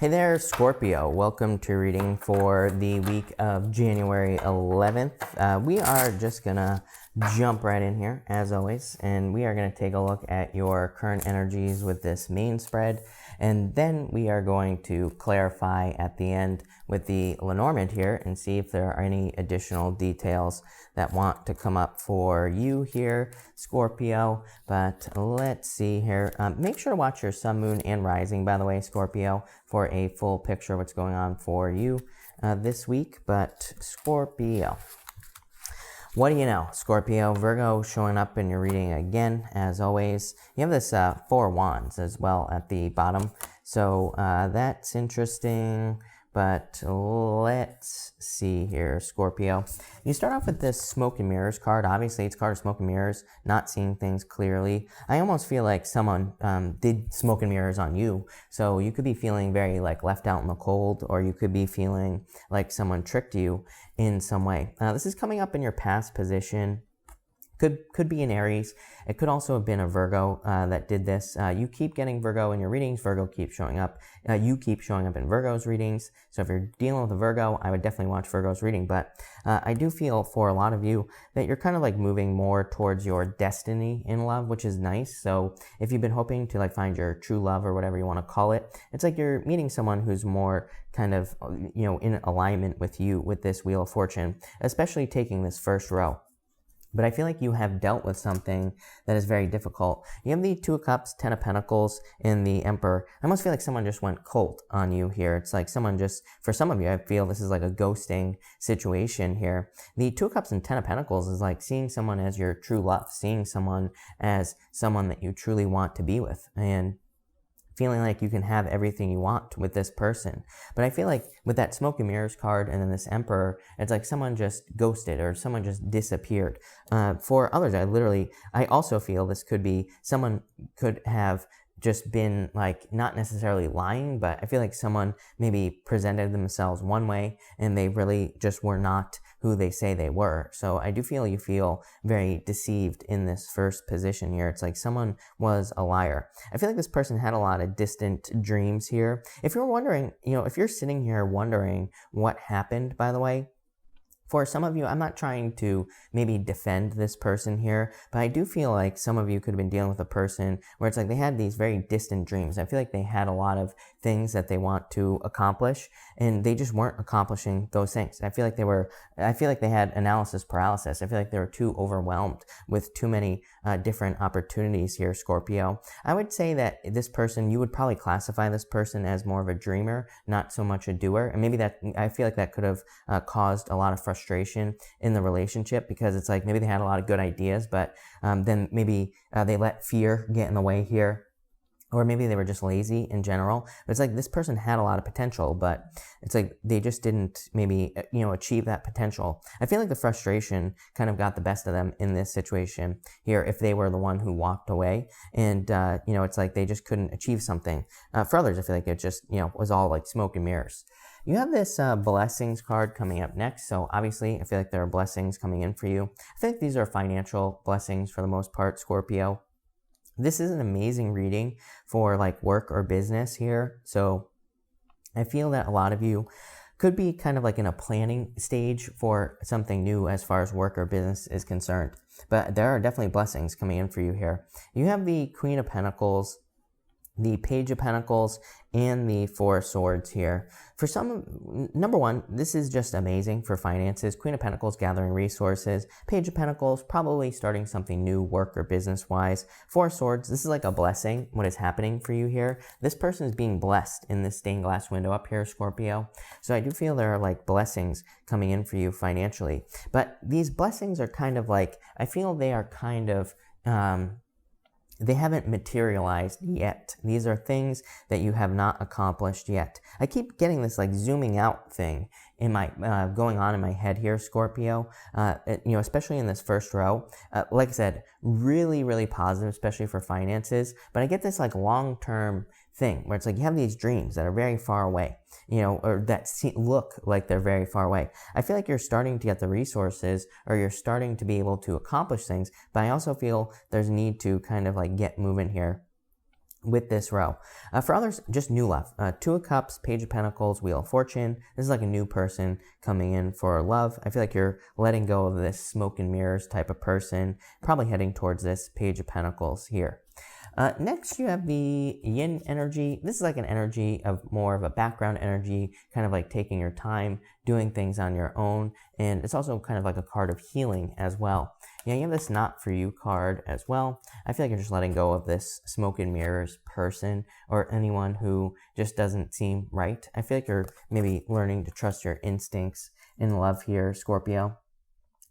Hey there, Scorpio. Welcome to reading for the week of January 11th. We are just gonna jump right in here, as always, and we are gonna take a look at your current energies with this main spread, and then we are going to clarify at the end with the Lenormand here and see if there are any additional details that want to come up for you here, Scorpio. But let's see here. Make sure to watch your sun, moon, and rising, by the way, Scorpio, for a full picture of what's going on for you this week. But Scorpio, what do you know? Scorpio, Virgo showing up in your reading again, as always. You have this Four Wands as well at the bottom. So that's interesting. But let's see here, Scorpio. You start off with this smoke and mirrors card. Obviously, it's card of smoke and mirrors, not seeing things clearly. I almost feel like someone did smoke and mirrors on you. So you could be feeling very like left out in the cold, or you could be feeling like someone tricked you in some way. This is coming up in your past position. Could be an Aries. It could also have been a Virgo that did this. You keep getting Virgo in your readings. Virgo keeps showing up. You keep showing up in Virgo's readings. So if you're dealing with a Virgo, I would definitely watch Virgo's reading. But I do feel for a lot of you that you're kind of like moving more towards your destiny in love, which is nice. So if you've been hoping to like find your true love or whatever you want to call it, it's like you're meeting someone who's more kind of, in alignment with you with this Wheel of Fortune, especially taking this first row. But I feel like you have dealt with something that is very difficult. You have the Two of Cups, Ten of Pentacles, and the Emperor. I almost feel like someone just went cold on you here. It's like someone just, for some of you, I feel this is like a ghosting situation here. The Two of Cups and Ten of Pentacles is like seeing someone as your true love, seeing someone as someone that you truly want to be with, and feeling like you can have everything you want with this person. But I feel like with that smoke and mirrors card and then this Emperor, it's like someone just ghosted or someone just disappeared. For others, I also feel this could be someone could have just been like not necessarily lying, but I feel like someone maybe presented themselves one way and they really just were not who they say they were. So I do feel you feel very deceived in this first position here. It's like someone was a liar. I feel like this person had a lot of distant dreams here. If you're wondering, if you're sitting here wondering what happened, by the way, for some of you, I'm not trying to maybe defend this person here, but I do feel like some of you could have been dealing with a person where it's like they had these very distant dreams. I feel like they had a lot of things that they want to accomplish, and they just weren't accomplishing those things. I feel like they had analysis paralysis. I feel like they were too overwhelmed with too many different opportunities here, Scorpio. I would say that this person, you would probably classify this person as more of a dreamer, not so much a doer. And maybe I feel like that could have caused a lot of frustration in the relationship, because it's like maybe they had a lot of good ideas, but then maybe they let fear get in the way here. Or maybe they were just lazy in general. But it's like this person had a lot of potential, but it's like they just didn't maybe, achieve that potential. I feel like the frustration kind of got the best of them in this situation here if they were the one who walked away. And, it's like they just couldn't achieve something. For others, I feel like it just, was all like smoke and mirrors. You have this blessings card coming up next. So obviously, I feel like there are blessings coming in for you. I think these are financial blessings for the most part, Scorpio. This is an amazing reading for like work or business here. So I feel that a lot of you could be kind of like in a planning stage for something new as far as work or business is concerned. But there are definitely blessings coming in for you here. You have the Queen of Pentacles, the Page of Pentacles, and the Four of Swords here. For some, number one, this is just amazing for finances. Queen of Pentacles, gathering resources. Page of Pentacles, probably starting something new, work or business-wise. Four of Swords, this is like a blessing, what is happening for you here. This person is being blessed in this stained glass window up here, Scorpio. So I do feel there are like blessings coming in for you financially. But these blessings are kind of like, I feel they are kind of, they haven't materialized yet. These are things that you have not accomplished yet. I keep getting this like zooming out thing in my going on in my head here, Scorpio. Especially in this first row. Like I said, really, really positive, especially for finances. But I get this like long-term thing where it's like you have these dreams that are very far away, or that look like they're very far away. I feel like you're starting to get the resources, or you're starting to be able to accomplish things, but I also feel there's a need to kind of like get moving here with this row. For others, just new love. Two of Cups, Page of Pentacles, Wheel of Fortune. This is like a new person coming in for love. I feel like you're letting go of this smoke and mirrors type of person, probably heading towards this Page of Pentacles here. Next, you have the Yin energy. This is like an energy of more of a background energy, kind of like taking your time, doing things on your own. And it's also kind of like a card of healing as well. Yeah, you have this Not For You card as well. I feel like you're just letting go of this smoke and mirrors person or anyone who just doesn't seem right. I feel like you're maybe learning to trust your instincts in love here, Scorpio.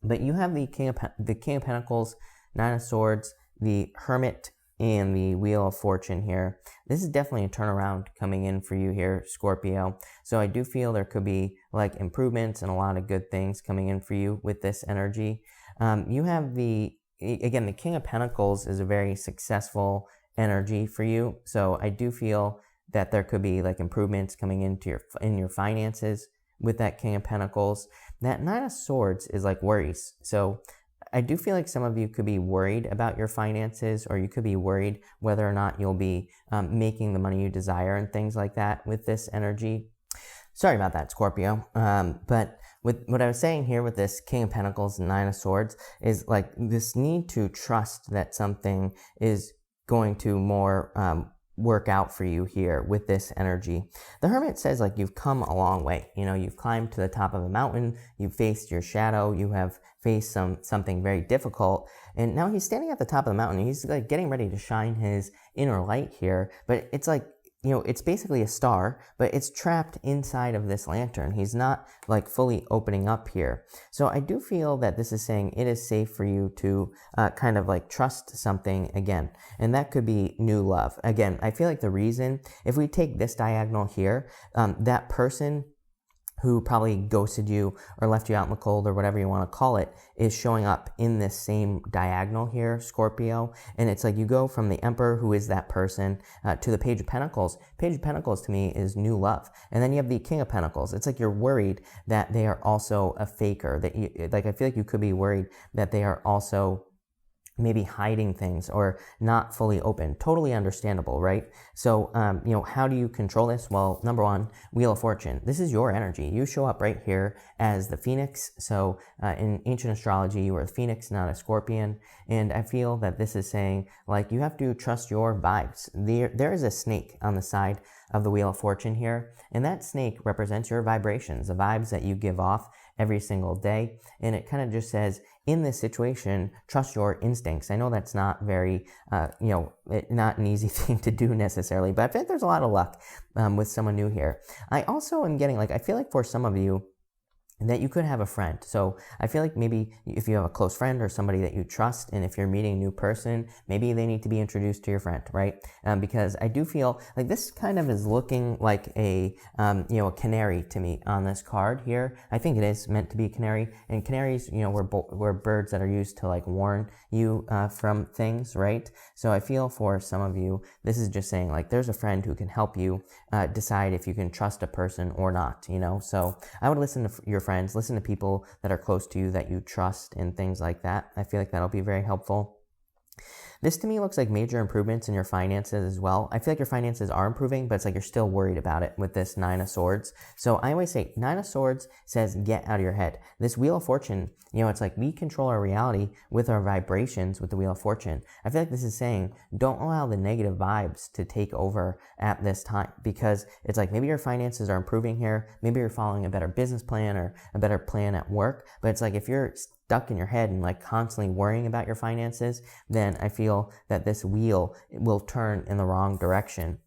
But you have the King of Pentacles, Nine of Swords, the Hermit, and the Wheel of Fortune here. This is definitely a turnaround coming in for you here, Scorpio. So I do feel there could be like improvements and a lot of good things coming in for you with this energy. You have the King of Pentacles is a very successful energy for you. So I do feel that there could be like improvements coming into your finances with that King of Pentacles. That Nine of Swords is like worries. So I do feel like some of you could be worried about your finances, or you could be worried whether or not you'll be making the money you desire and things like that with this energy. Sorry about that, Scorpio. But with what I was saying here with this King of Pentacles and Nine of Swords is like this need to trust that something is going to more work out for you here with this energy. The Hermit says like you've come a long way. You know, you've climbed to the top of a mountain, you've faced your shadow, you have faced something very difficult, and now he's standing at the top of the mountain. He's like getting ready to shine his inner light here, but it's like, you know, it's basically a star, but it's trapped inside of this lantern. He's not like fully opening up here. So I do feel that this is saying it is safe for you to kind of like trust something again. And that could be new love. Again, I feel like the reason, if we take this diagonal here, that person who probably ghosted you or left you out in the cold or whatever you want to call it is showing up in this same diagonal here, Scorpio. And it's like you go from the Emperor, who is that person, to the Page of Pentacles. Page of Pentacles to me is new love. And then you have the King of Pentacles. It's like you're worried that they are also a faker. That you, like, I feel like you could be worried that they are also maybe hiding things or not fully open. Totally understandable, right? So, you know, how do you control this? Well, number one, Wheel of Fortune. This is your energy. You show up right here as the Phoenix. So in ancient astrology, you are a Phoenix, not a Scorpion. And I feel that this is saying, like, you have to trust your vibes. There is a snake on the side of the Wheel of Fortune here, and that snake represents your vibrations, the vibes that you give off every single day. And it kind of just says, in this situation, trust your instincts. I know that's not very, you know, not an easy thing to do necessarily, but I think there's a lot of luck with someone new here. I also am getting, like, I feel like for some of you, that you could have a friend. So I feel like maybe if you have a close friend or somebody that you trust, and if you're meeting a new person, maybe they need to be introduced to your friend, right? Because I do feel like this kind of is looking like a, you know, a canary to me on this card here. I think it is meant to be a canary, and canaries, you know, we're birds that are used to like warn you from things, right? So I feel for some of you, this is just saying like there's a friend who can help you decide if you can trust a person or not, you know? So I would listen to your friends, listen to people that are close to you that you trust and things like that. I feel like that'll be very helpful. This to me looks like major improvements in your finances as well. I feel like your finances are improving, but it's like you're still worried about it with this Nine of Swords. So I always say Nine of Swords says get out of your head. This Wheel of Fortune, you know, it's like we control our reality with our vibrations with the Wheel of Fortune. I feel like this is saying don't allow the negative vibes to take over at this time, because it's like maybe your finances are improving here. Maybe you're following a better business plan or a better plan at work. But it's like if you're stuck in your head and like constantly worrying about your finances, then I feel that this wheel will turn in the wrong direction.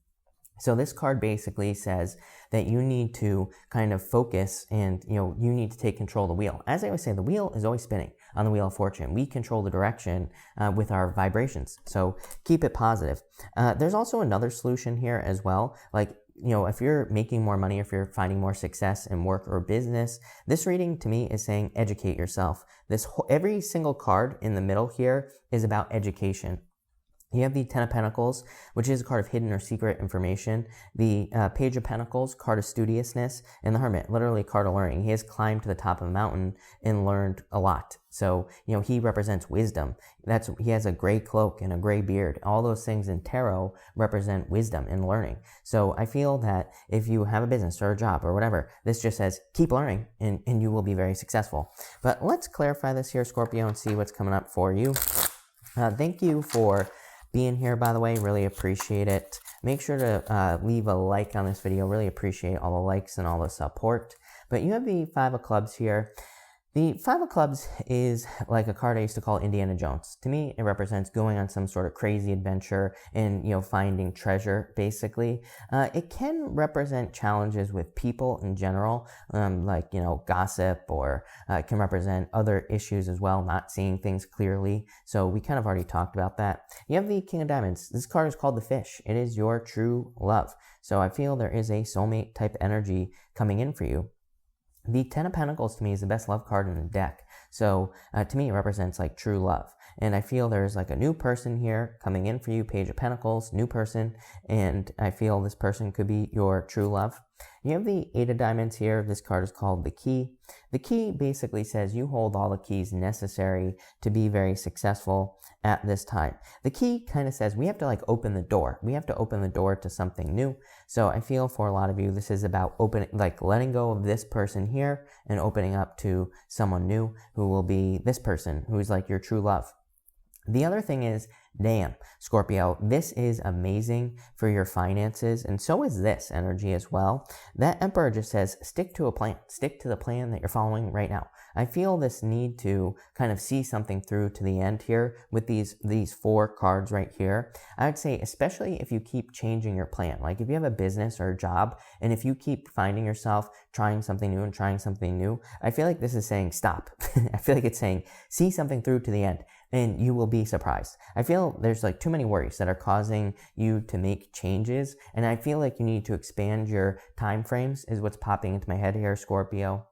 So this card basically says that you need to kind of focus and, you know, you need to take control of the wheel. As I always say, the wheel is always spinning on the Wheel of Fortune. We control the direction with our vibrations. So keep it positive. There's also another solution here as well. Like, you know, if you're making more money, if you're finding more success in work or business, this reading to me is saying educate yourself. Every single card in the middle here is about education. You have the Ten of Pentacles, which is a card of hidden or secret information. The Page of Pentacles, card of studiousness. And the Hermit, literally a card of learning. He has climbed to the top of a mountain and learned a lot. So, he represents wisdom. He has a gray cloak and a gray beard. All those things in tarot represent wisdom and learning. So I feel that if you have a business or a job or whatever, this just says keep learning and you will be very successful. But let's clarify this here, Scorpio, and see what's coming up for you. Thank you for being here, by the way. Really appreciate it. Make sure to leave a like on this video. Really appreciate all the likes and all the support. But you have the Five of Clubs here. The Five of Clubs is like a card I used to call Indiana Jones. To me, it represents going on some sort of crazy adventure and, finding treasure, basically. It can represent challenges with people in general, like, gossip, or it can represent other issues as well, not seeing things clearly. So we kind of already talked about that. You have the King of Diamonds. This card is called the Fish. It is your true love. So I feel there is a soulmate type energy coming in for you. The Ten of Pentacles to me is the best love card in the deck. So to me, it represents like true love. And I feel there's like a new person here coming in for you, Page of Pentacles, new person. And I feel this person could be your true love. You have the Eight of Diamonds here. This card is called the Key. The Key basically says you hold all the keys necessary to be very successful at this time. The Key kind of says we have to like open the door. We have to open the door to something new. So I feel for a lot of you, this is about letting go of this person here and opening up to someone new who will be this person who's like your true love. The other thing is, damn, Scorpio, this is amazing for your finances, and so is this energy as well. That Emperor just says, stick to a plan. Stick to the plan that you're following right now. I feel this need to kind of see something through to the end here with these four cards right here. I would say, especially if you keep changing your plan, like if you have a business or a job, and if you keep finding yourself trying something new, I feel like this is saying stop. I feel like it's saying, see something through to the end, and you will be surprised. I feel there's like too many worries that are causing you to make changes, and I feel like you need to expand your time frames is what's popping into my head here, Scorpio.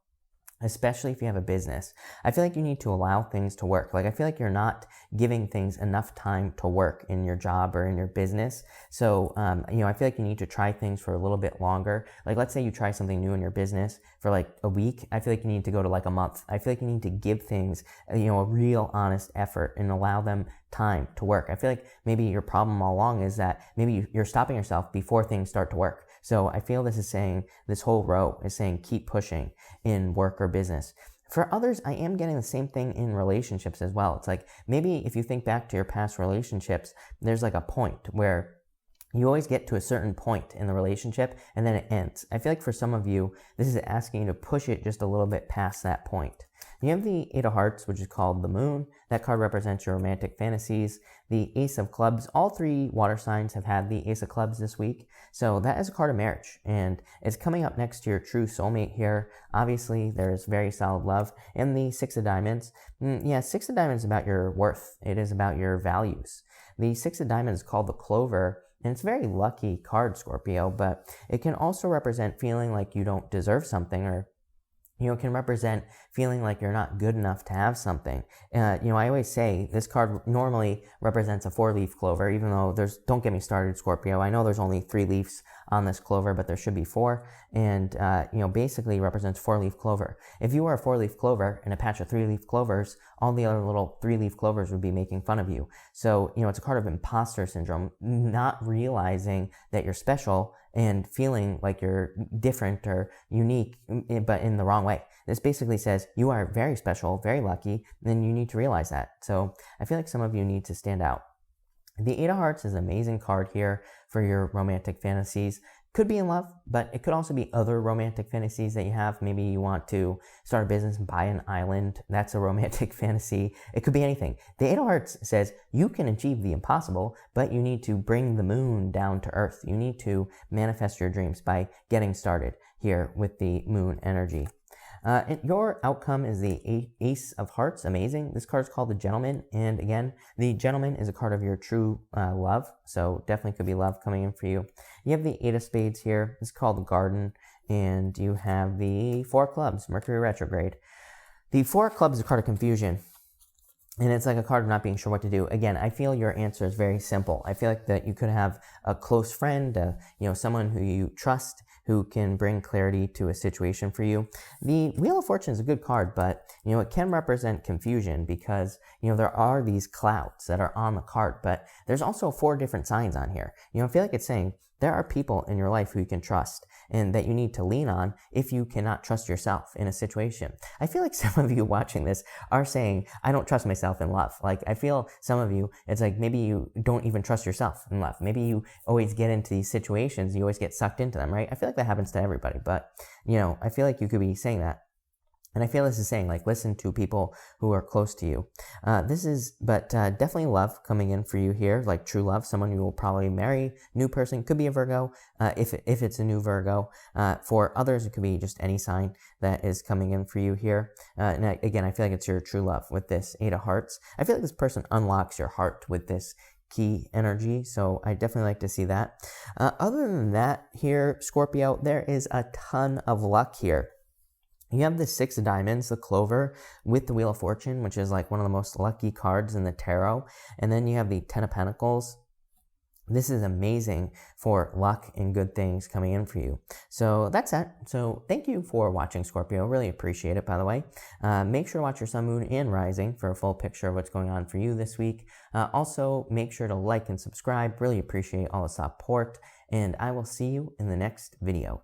Especially if you have a business. I feel like you need to allow things to work. Like I feel like you're not giving things enough time to work in your job or in your business. So, I feel like you need to try things for a little bit longer. Like let's say you try something new in your business for like a week. I feel like you need to go to like a month. I feel like you need to give things, a real honest effort and allow them time to work. I feel like maybe your problem all along is that maybe you're stopping yourself before things start to work. So I feel this is saying, this whole row is saying keep pushing in work or business. For others, I am getting the same thing in relationships as well. It's like maybe if you think back to your past relationships, there's like a point where you always get to a certain point in the relationship and then it ends. I feel like for some of you, this is asking you to push it just a little bit past that point. You have the Eight of Hearts, which is called the Moon. That card represents your romantic fantasies. The Ace of Clubs, all three water signs have had the Ace of Clubs this week. So that is a card of marriage, and it's coming up next to your true soulmate here. Obviously, there's very solid love. And the Six of Diamonds, Six of Diamonds is about your worth. It is about your values. The Six of Diamonds is called the Clover, and it's a very lucky card, Scorpio, but it can also represent feeling like you don't deserve something, or it can represent feeling like you're not good enough to have something. I always say this card normally represents a 4-leaf clover, even though don't get me started, Scorpio. I know there's only 3 leaves on this clover, but there should be 4. And, basically represents 4-leaf clover. If you were a 4-leaf clover and a patch of 3-leaf clovers, all the other little 3-leaf clovers would be making fun of you. So, it's a card of imposter syndrome, not realizing that you're special and feeling like you're different or unique, but in the wrong way. This basically says you are very special, very lucky, and you need to realize that. So I feel like some of you need to stand out. The Eight of Hearts is an amazing card here for your romantic fantasies. Could be in love, but it could also be other romantic fantasies that you have. Maybe you want to start a business and buy an island. That's a romantic fantasy. It could be anything. The Eight of Hearts says you can achieve the impossible, but you need to bring the moon down to earth. You need to manifest your dreams by getting started here with the moon energy. Your outcome is the Ace of Hearts. Amazing. This card is called the Gentleman. And again, the Gentleman is a card of your true love. So definitely could be love coming in for you. You have the Eight of Spades here. It's called the Garden. And you have the Four of Clubs, Mercury retrograde. The Four of Clubs is a card of confusion. And it's like a card of not being sure what to do. Again, I feel your answer is very simple. I feel like that you could have a close friend, someone who you trust, who can bring clarity to a situation for you. The Wheel of Fortune is a good card, but it can represent confusion because there are these clouds that are on the card, but there's also 4 different signs on here. I feel like it's saying there are people in your life who you can trust and that you need to lean on if you cannot trust yourself in a situation. I feel like some of you watching this are saying, I don't trust myself in love. Like, I feel some of you, it's like maybe you don't even trust yourself in love. Maybe you always get into these situations, you always get sucked into them, right? I feel like that happens to everybody, but I feel like you could be saying that. And I feel this is saying, like, listen to people who are close to you. Definitely love coming in for you here, like true love, someone you will probably marry, new person, could be a Virgo, if it's a new Virgo. For others, it could be just any sign that is coming in for you here. Again, I feel like it's your true love with this 8 of Hearts. I feel like this person unlocks your heart with this key energy, so I definitely like to see that. Other than that here, Scorpio, there is a ton of luck here. You have the 6 of Diamonds, the Clover, with the Wheel of Fortune, which is like one of the most lucky cards in the tarot. And then you have the 10 of Pentacles. This is amazing for luck and good things coming in for you. So that's that. So thank you for watching, Scorpio. Really appreciate it, by the way. Make sure to watch your Sun, Moon, and Rising for a full picture of what's going on for you this week. Also, make sure to like and subscribe. Really appreciate all the support. And I will see you in the next video.